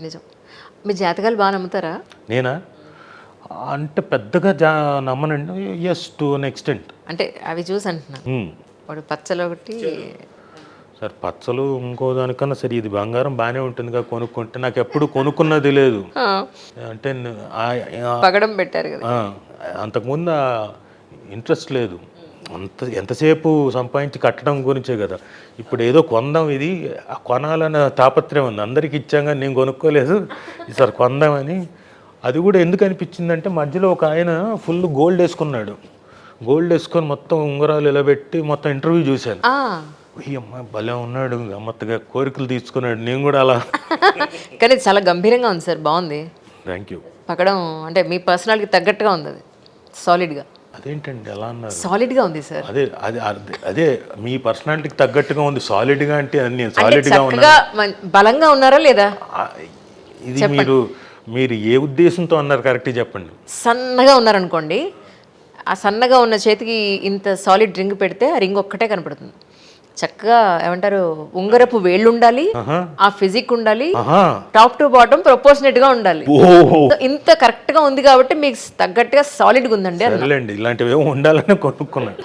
నిజం. మీ జాతకాలు బాగా నమ్ముతారా? నేనా అంటే పెద్దగా నమ్మనండి. Yes to an extent. అంటే అవి చూసి అంటున్నా. వాడు పచ్చలు ఒకటి సార్ పచ్చలు ఇంకో దానికన్నా సరే ఇది బంగారం బాగానే ఉంటుందిగా కొనుక్కుంటే నాకు ఎప్పుడు కొనుక్కున్నది లేదు. అంటే పగడం పెట్టారు కదా. అంతకుముందు ఇంట్రెస్ట్ లేదు. ఎంతసేపు సంపాదించి కట్టడం గురించే కదా. ఇప్పుడు ఏదో కొందాం ఇది కొనాలన్న తాపత్రయం ఉంది. అందరికి ఇచ్చాగా నేను కొనుక్కోలేదు ఈసారి కొందామని. అది కూడా ఎందుకు అనిపించిందంటే మధ్యలో ఒక ఆయన ఫుల్ గోల్డ్ వేసుకున్నాడు. గోల్డ్ వేసుకొని మొత్తం ఉంగరాలు ఇలా పెట్టి మొత్తం ఇంటర్వ్యూ చూశాను. అమ్మ భలే ఉన్నాడు, గమ్మత్తుగా కోరికలు తీసుకున్నాడు. నేను కూడా అలా. కానీ చాలా గంభీరంగా ఉంది సార్, బాగుంది. Thank you. పక్కడం అంటే మీ పర్సనాలిటీకి తగ్గట్టుగా ఉంది, అది సాలిడ్గా. అదేంటండి ఎలా అన్నారు? సాలిడ్గా ఉంది సార్. అదే అదే అదే మీ పర్సనాలిటీకి తగ్గట్టుగా ఉంది. సాలిడ్గా అంటే అన్ని సాలిడ్గా ఉన్నా. బలంగా ఉన్నారా లేదా ఇది మీరు ఏ ఉద్దేశంతో అన్నారు కరెక్ట్గా చెప్పండి. సన్నగా ఉన్నారనుకోండి, ఆ సన్నగా ఉన్న చేతికి ఇంత సాలిడ్ రింగ్ పెడితే ఆ రింగ్ ఒక్కటే కనపడుతుంది. చక్కగా ఏమంటారు, ఉంగరపు వేళ్ళు ఉండాలి, ఆ ఫిజిక్ ఉండాలి, టాప్ టు బాటమ్ ప్రపోర్షనేట్ గా ఉండాలి. ఇంత కరెక్ట్ గా ఉంది కాబట్టి మీకు తగ్గట్టుగా సాలిడ్ గా ఉందండి. అదండి ఇలాంటివి ఏమో ఉండాలని కొనుక్కున్నాను.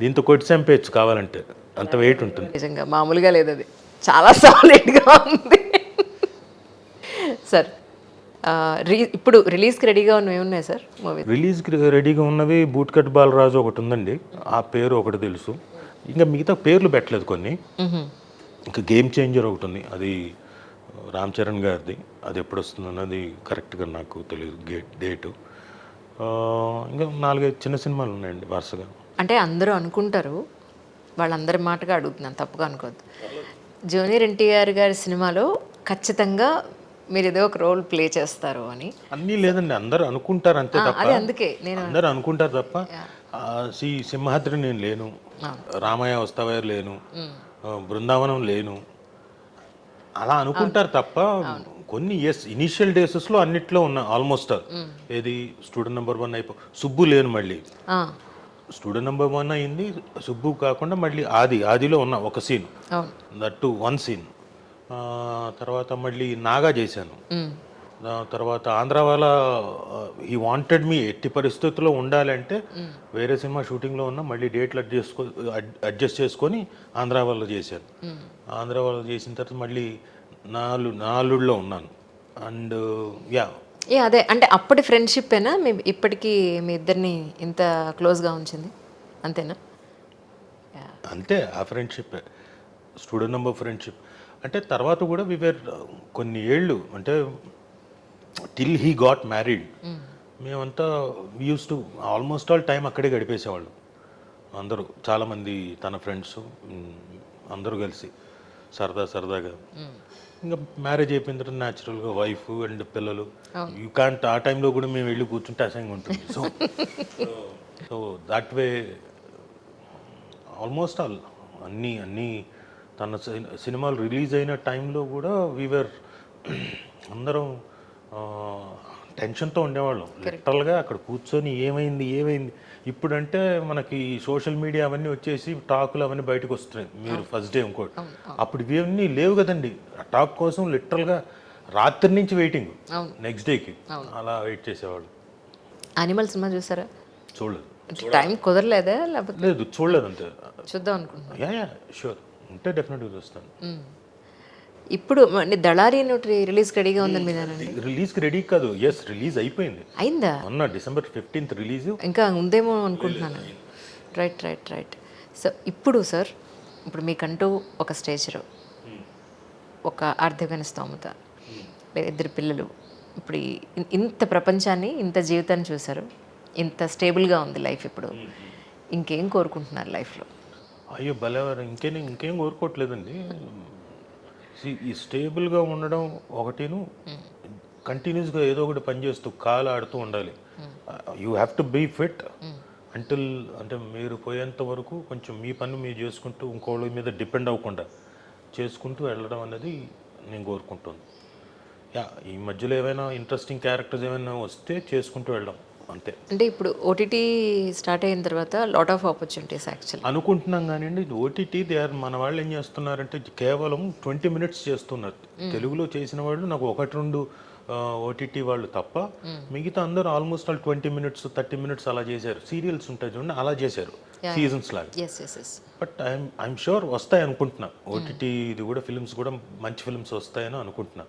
దీంతో కొట్టి చంపేయచ్చు కావాలంటే, అంత వెయిట్ ఉంటుంది. నిజంగా మామూలుగా లేదు, అది చాలా సాలిడ్ గా ఉంది. సార్ ఇప్పుడు రిలీజ్కి రెడీగా ఉన్నవి ఉన్నాయి సార్ మూవీ? రిలీజ్కి రెడీగా ఉన్నవి బూట్ కట్ బాలరాజు ఒకటి ఉందండి, ఆ పేరు ఒకటి తెలుసు. ఇంకా మిగతా పేర్లు పెట్టలేదు కొన్ని. ఇంకా గేమ్ చేంజర్ ఒకటి ఉంది, అది రామ్ చరణ్ గారిది. అది ఎప్పుడు వస్తుంది అన్నది కరెక్ట్గా నాకు తెలియదు డేటు. ఇంకా 4-5 చిన్న సినిమాలు ఉన్నాయండి వరుసగా. అంటే అందరూ అనుకుంటారు, వాళ్ళందరి మాటగా అడుగుతున్నాను, తప్పుగా అనుకోవద్దు. జూనియర్ ఎన్టీఆర్ గారి సినిమాలో ఖచ్చితంగా మీరు ఏదో ఒక రోల్ ప్లే చేస్తారు అని. అన్నీ లేదండి, అందరూ అనుకుంటారు అంతే తప్ప. అదే అందుకే నేను అందరూ అనుకుంటారు తప్ప. సింహాద్రి నేను లేను, రామయ్య వస్తావే లేను, బృందావనం లేను, అలా అనుకుంటారు తప్ప. కొన్ని ఇనిషియల్ డేసెస్లో అన్నిట్లో ఉన్నా ఆల్మోస్ట్. ఏది స్టూడెంట్ నెంబర్ 1 సుబ్బు లేను, మళ్ళీ స్టూడెంట్ నెంబర్ 1 అయింది. సుబ్బు కాకుండా మళ్ళీ ఆదిలో ఉన్న ఒక సీన్, దట్టు 1 సీన్. తర్వాత మళ్ళీ నాగా చేశాను. తర్వాత ఆంధ్ర వాళ్ళ ఈ వాంటెడ్ మీ ఎట్టి పరిస్థితుల్లో ఉండాలంటే వేరే సినిమా షూటింగ్లో ఉన్నా మళ్ళీ డేట్లు అడ్జస్ట్ చేసుకొని ఆంధ్ర వాళ్ళు చేశాను. ఆంధ్ర వాళ్ళు చేసిన తర్వాత మళ్ళీ నాలుగులో ఉన్నాను. అండ్ అదే అంటే అప్పటి ఫ్రెండ్షిప్పేనా మీ ఇప్పటికీ మీ ఇద్దరిని ఇంత క్లోజ్గా ఉంచింది, అంతేనా? అంతే, ఆ ఫ్రెండ్షిప్ స్టూడెంట్ నెంబర్ ఫ్రెండ్షిప్. అంటే తర్వాత కూడా వివేర్ కొన్ని ఏళ్ళు, అంటే టిల్ హీ గాట్ మ్యారీడ్ మేమంతా use to almost all time అక్కడే గడిపేసేవాళ్ళు అందరూ. చాలామంది తన ఫ్రెండ్స్ అందరూ కలిసి సరదాగా. ఇంకా మ్యారేజ్ అయిపోయిన తర్వాత న్యాచురల్గా వైఫ్ అండ్ పిల్లలు, యూ క్యాంట్. ఆ టైంలో కూడా మేము వెళ్ళి కూర్చుంటే అసహ్యంగా ఉంటుంది. So that way almost all అన్నీ తన సినిమాలు రిలీజ్ అయిన టైంలో కూడా వీవర్ అందరం టెన్షన్తో ఉండేవాళ్ళం లిటరల్గా. అక్కడ కూర్చొని ఏమైంది. ఇప్పుడంటే మనకి సోషల్ మీడియా అవన్నీ వచ్చేసి టాకులు అవన్నీ బయటకు వస్తున్నాయి, మీరు ఫస్ట్ డే ఇంకోటి. అప్పుడు ఇవన్నీ లేవు కదండి. ఆ టాక్ కోసం లిటరల్గా రాత్రి నుంచి వెయిటింగ్, నెక్స్ట్ డేకి అలా వెయిట్ చేసేవాళ్ళు. యానిమల్ సినిమా చూసారా? చూడలేదు. టైం కుదరలేదా? లేదు, చూడలేదు. అంతే. చూద్దాం అనుకుంటున్నా. షూర్ ఉంటే డెఫినెట్గా చూస్తాను. ఇప్పుడు దళారీ రిలీజ్ రెడీగా ఉందని మీద. రిలీజ్కి రెడీ కాదు, రిలీజ్ అయిపోయింది. అయిందా? మొన్న December 15th రిలీజ్. ఇంకా ఉందేమో అనుకుంటున్నాను. రైట్. సో ఇప్పుడు సార్, ఇప్పుడు మీకంటూ ఒక స్టేజ్లో ఒక ఆర్థికమైన స్తోమత, లేదా 2 పిల్లలు, ఇప్పుడు ఇంత ప్రపంచాన్ని, ఇంత జీవితాన్ని చూసారు, ఇంత స్టేబుల్గా ఉంది లైఫ్. ఇప్పుడు ఇంకేం కోరుకుంటున్నారు లైఫ్లో? అయ్యో భలేవారు, ఇంకేం కోరుకోవట్లేదండి. ఈ స్టేబుల్గా ఉండడం ఒకటిను, కంటిన్యూస్గా ఏదో ఒకటి పని చేస్తూ కాలు ఆడుతూ ఉండాలి. You have to be fit అంటే మీరు పోయేంత వరకు కొంచెం మీ పని మీరు చేసుకుంటూ ఇంకోళ్ళ మీద డిపెండ్ అవ్వకుండా చేసుకుంటూ వెళ్ళడం అనేది నేను కోరుకుంటుంది. ఈ మధ్యలో ఏమైనా ఇంట్రెస్టింగ్ క్యారెక్టర్స్ ఏమైనా వస్తే చేసుకుంటూ వెళ్ళడం, అంతే. అంటే ఇప్పుడు ఓటీటీ స్టార్ట్ అయిన తర్వాత లాట్ ఆఫ్ ఆపర్చునిటీస్ యాక్చువల్. అనుకుంటున్నాం కానివ్వండి, ఓటీటీ దే ఆర్ మన వాళ్ళు ఏం చేస్తున్నారంటే కేవలం 20 మినిట్స్ చేస్తున్నారు. తెలుగులో చేసిన వాళ్ళు నాకు 1-2 ఓటీటీ వాళ్ళు తప్ప మిగతా అందరూ ఆల్మోస్ట్ ఆల్ 20 మినిట్స్ 30 మినిట్స్ అలా చేశారు. సీరియల్స్ ఉంటాయి చూడండి, అలా చేశారు సీజన్స్ లాగా. ఎస్. బట్ ఐఎమ్ షూర్ వస్తాయి అనుకుంటున్నా. ఓటీటీ ఇది కూడా ఫిల్మ్స్ కూడా మంచి ఫిల్మ్స్ వస్తాయని అనుకుంటున్నా.